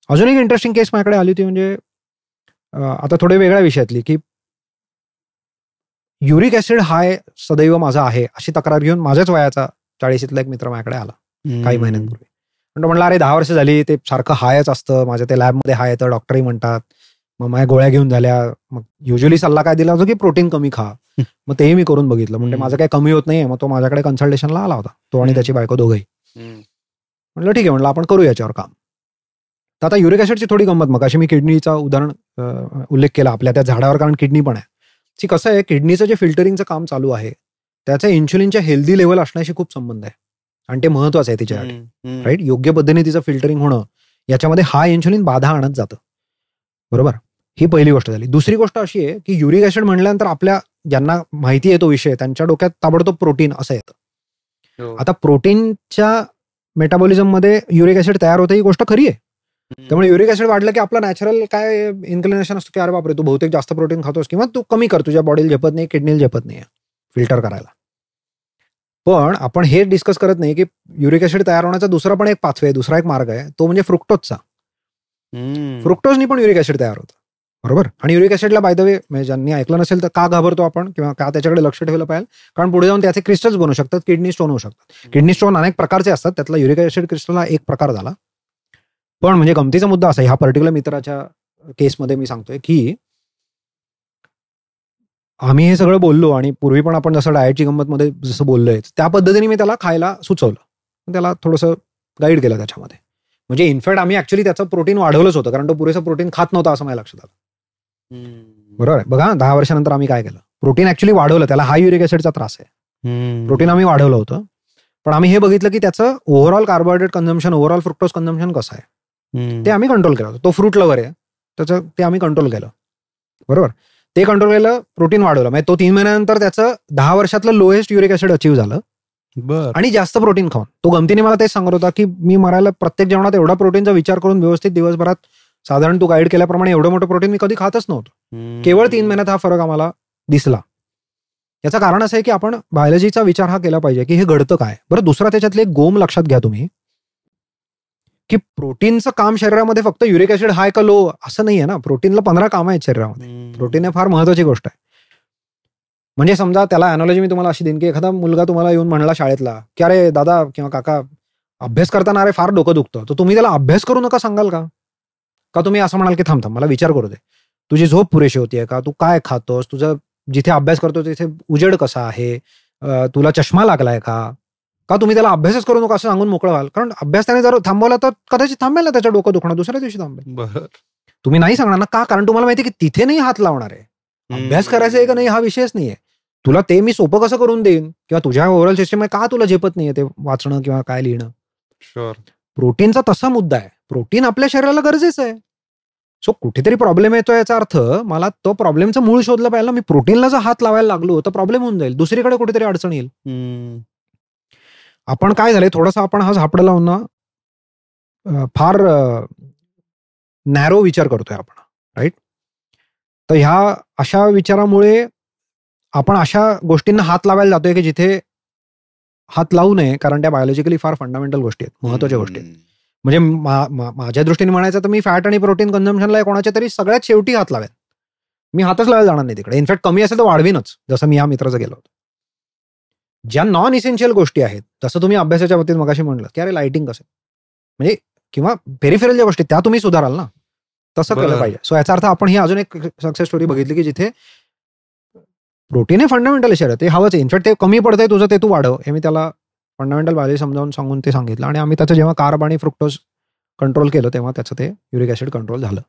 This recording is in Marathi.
अजून एक इंटरेस्टिंग केस माझ्याकडे आली होती, म्हणजे आता थोडे वेगळ्या विषयातली, की युरिक ऍसिड हाय सदैव माझा आहे अशी तक्रार घेऊन माझ्याच वयाचा 40शीतला एक मित्र माझ्याकडे आला काही महिन्यांपूर्वी. पण तो म्हणला, अरे 10 वर्ष झाली ते सारखं हायच असतं, माझ्या ते लॅबमध्ये हाय येतं, डॉक्टरही म्हणतात, मग माझ्या गोळ्या घेऊन झाल्या, मग युजली सल्ला काय दिला होता की प्रोटीन कमी खा. मग तेही मी करून बघितलं, म्हणजे माझं काही कमी होत नाहीये. मग तो माझ्याकडे कन्सल्टेशनला आला होता, तो आणि त्याची बायको दोघंही. म्हटलं ठीक आहे, म्हटलं आपण करू याच्यावर काम. तर आता युरिक ऍसिडची थोडी गंमत, मग अशी मी किडनीचा उल्लेख केला आपल्या त्या झाडावर, कारण किडनी पण आहे. की कसं आहे, किडनीचं जे फिल्टरिंगचं काम चालू आहे त्याचा इन्शुलिनच्या हेल्दी लेवल असण्याशी खूप संबंध आहे, आणि ते महत्वाचं आहे तिच्यासाठी. राईट, योग्य पद्धतीने तिचं फिल्टरिंग होणं याच्यामध्ये हा इन्शुलिन बाधा आणत जातं. बरोबर, ही पहिली गोष्ट झाली. दुसरी गोष्ट अशी आहे की युरिक ऍसिड म्हणल्यानंतर आपल्या ज्यांना माहिती आहे तो विषय, त्यांच्या डोक्यात ताबडतोब प्रोटीन असं येतं. आता प्रोटीनच्या मेटाबॉलिझम मध्ये युरिक ऍसिड तयार होतं ही गोष्ट खरी आहे. त्यामुळे युरिक ऍसिड वाढलं की आपलं नॅचरल काय इन्क्लिनेशन असतं की अरे बापरे, तू बहुतेक जास्त प्रोटीन खातोस, किंवा तू कमी कर, तुझ्या बॉडीला झेपत नाही, किडनीला झेपत नाही फिल्टर करायला. पण आपण हे डिस्कस करत नाही की युरिक ऍसिड तयार होण्याचा दुसरा पण एक पाथवे, दुसरा एक मार्ग आहे, तो म्हणजे फ्रुक्टोजचा. फ्रुक्टोजनी पण युरिक ऍसिड तयार होतं. बरोबर, आणि युरिक ऍसिडला बाय द वे, म्हणजे ज्यांनी ऐकलं नसेल तर का घाबरतो आपण, किंवा का त्याच्याकडे लक्ष ठेवलं पाहिजे, कारण पुढे जाऊन त्याचे क्रिस्टल्स बनू शकतात, किडनी स्टोन होऊ शकतात. किडनी स्टोन अनेक प्रकारचे असतात, त्यातला युरिक ऍसिड क्रिस्टल हा एक प्रकार झाला. पण म्हणजे गमतीचा मुद्दा असा, ह्या पर्टिक्युलर मित्राच्या केसमध्ये मी सांगतोय की आम्ही हे सगळं बोललो, आणि पूर्वी पण आपण जसं डाएटची गंमत मध्ये जसं बोललोय त्या पद्धतीने मी त्याला खायला सुचवलं, त्याला थोडंसं गाईड केलं त्याच्यामध्ये. म्हणजे इनफॅक्ट आम्ही ऍक्च्युली त्याचं प्रोटीन वाढवलंच होतं, कारण तो पुरेसं प्रोटीन खात नव्हता असं माझ्या लक्षात आलं. बरोबर आहे, बघा 10 वर्षानंतर आम्ही काय केलं, प्रोटीन ऍक्च्युली वाढवलं. त्याला हाय युरिक ऍसिडचा त्रास आहे, प्रोटीन आम्ही वाढवलं होतं. पण आम्ही हे बघितलं की त्याचं overall carbohydrate consumption, overall fructose consumption कसं आहे ते आम्ही कंट्रोल केलं होतं. तो फ्रूट लवर आहे, त्याचं ते आम्ही कंट्रोल केलं. बरोबर, ते कंट्रोल केलं, प्रोटीन वाढवलं. म्हणजे तो 3 महिन्यानंतर त्याचं 10 वर्षातलं लोएस्ट युरिक ऍसिड अचीव्ह झालं, आणि जास्त प्रोटीन खाऊन. तो गमतीने मला तेच सांगत होता की मी मरायला प्रत्येक जेवणात एवढा प्रोटीनचा विचार करून व्यवस्थित दिवसभरात साधारण तू गाईड केल्याप्रमाणे एवढं मोठं प्रोटीन मी कधी खातच नव्हतो. केवळ 3 महिन्यात हा फरक आम्हाला दिसला. याचं कारण असं आहे की आपण बायोलॉजीचा विचार हा केला पाहिजे की हे घडतं काय. बरं, दुसरा त्याच्यातले एक गोम लक्षात घ्या तुम्ही, की प्रोटीनचं काम शरीरामध्ये फक्त युरिक ऍसिड हाय का लो असं नाहीये ना. प्रोटीनला 15 कामं आहेत शरीरामध्ये. प्रोटीन हे फार महत्वाची गोष्ट आहे. म्हणजे समजा त्याला अॅनॉलॉजी मी तुम्हाला अशी देईन की एखादा मुलगा तुम्हाला येऊन म्हणला शाळेतला की अरे दादा किंवा काका, अभ्यास करताना अरे फार डोकं दुखतं, तर तुम्ही त्याला अभ्यास करू नका सांगाल का? का तुम्ही असं म्हणाल की थांब मला विचार करू दे, तुझी झोप पुरेशी होतीये का, तू काय खातोस, तुझं जिथे अभ्यास करतो तिथे उजेड कसा आहे, तुला चष्मा लागलाय का तुम्ही त्याला अभ्यासच करू नका असं सांगून मोकळं व्हाल? कारण अभ्यास त्याने जर थांबवला तर कदाचित थांबेल ना त्याचं डोकं दुखणं, दुसऱ्या दिवशी थांबेल. तुम्ही नाही सांगणार ना, का? कारण तुम्हाला माहिती की तिथे नाही हात लावणार आहे. अभ्यास करायचा आहे का नाही हा विषयच नाहीये. तुला ते मी सोपं कसं करून देईन, किंवा तुझ्या ओव्हरऑल सिस्टम का तुला झेपत नाहीये ते वाचणं किंवा काय लिहिणं. प्रोटीनचा तसा मुद्दा आहे, प्रोटीन आपल्या शरीराला गरजेचं आहे. सो कुठेतरी प्रॉब्लेम येतो, याचा अर्थ मला तो प्रॉब्लेमचं मूळ शोधलं पाहिजे. मी प्रोटीनला जर हात लावायला लागलो तर प्रॉब्लेम होऊन जाईल, दुसरीकडे कुठेतरी अडचण येईल. आपण काय झालंय, थोडासा आपण हा झापडं लावून ना फार नॅरो विचार करतोय आपण, राईट. तर ह्या अशा विचारामुळे आपण अशा गोष्टींना हात लावायला जातोय की जिथे हात लावू नये, कारण त्या बायोलॉजिकली फार फंडामेंटल गोष्टी आहेत, महत्वाच्या गोष्टी आहेत. म्हणजे माझ्या दृष्टीने म्हणायचं तर मी फॅट आणि प्रोटीन कन्झम्पशनला कोणाच्या तरी सगळ्यात शेवटी हात लावेन. मी हातच लावायला जाणार नाही तिकडे. इनफॅक्ट कमी असेल तर वाढवीनच, जसं मी या मित्राचं गेलो होतो. ज्या नॉन इसेन्शियल गोष्टी आहेत, जसं तुम्ही अभ्यासाच्या बाबतीत मगाशी म्हणलं की अरे लाइटिंग कसं, म्हणजे किंवा पेरिफेरल ज्या गोष्टी त्या तुम्ही सुधाराल ना, तसं केलं पाहिजे. सो याचा अर्थ आपण ही अजून एक सक्सेस स्टोरी बघितली की जिथे प्रोटीन हे फंडामेंटल शरीर ते हवंच आहे. इनफॅक्ट ते कमी पडतंय तुझं, ते तू वाढव, हे मी त्याला फंडामेंटल बायोलॉजी समजावून सांगून ते सांगितलं. आणि आम्ही त्याचं जेव्हा कार्ब आणि फ्रुक्टोज कंट्रोल केलं तेव्हा त्याचं ते युरिक ऍसिड कंट्रोल झालं.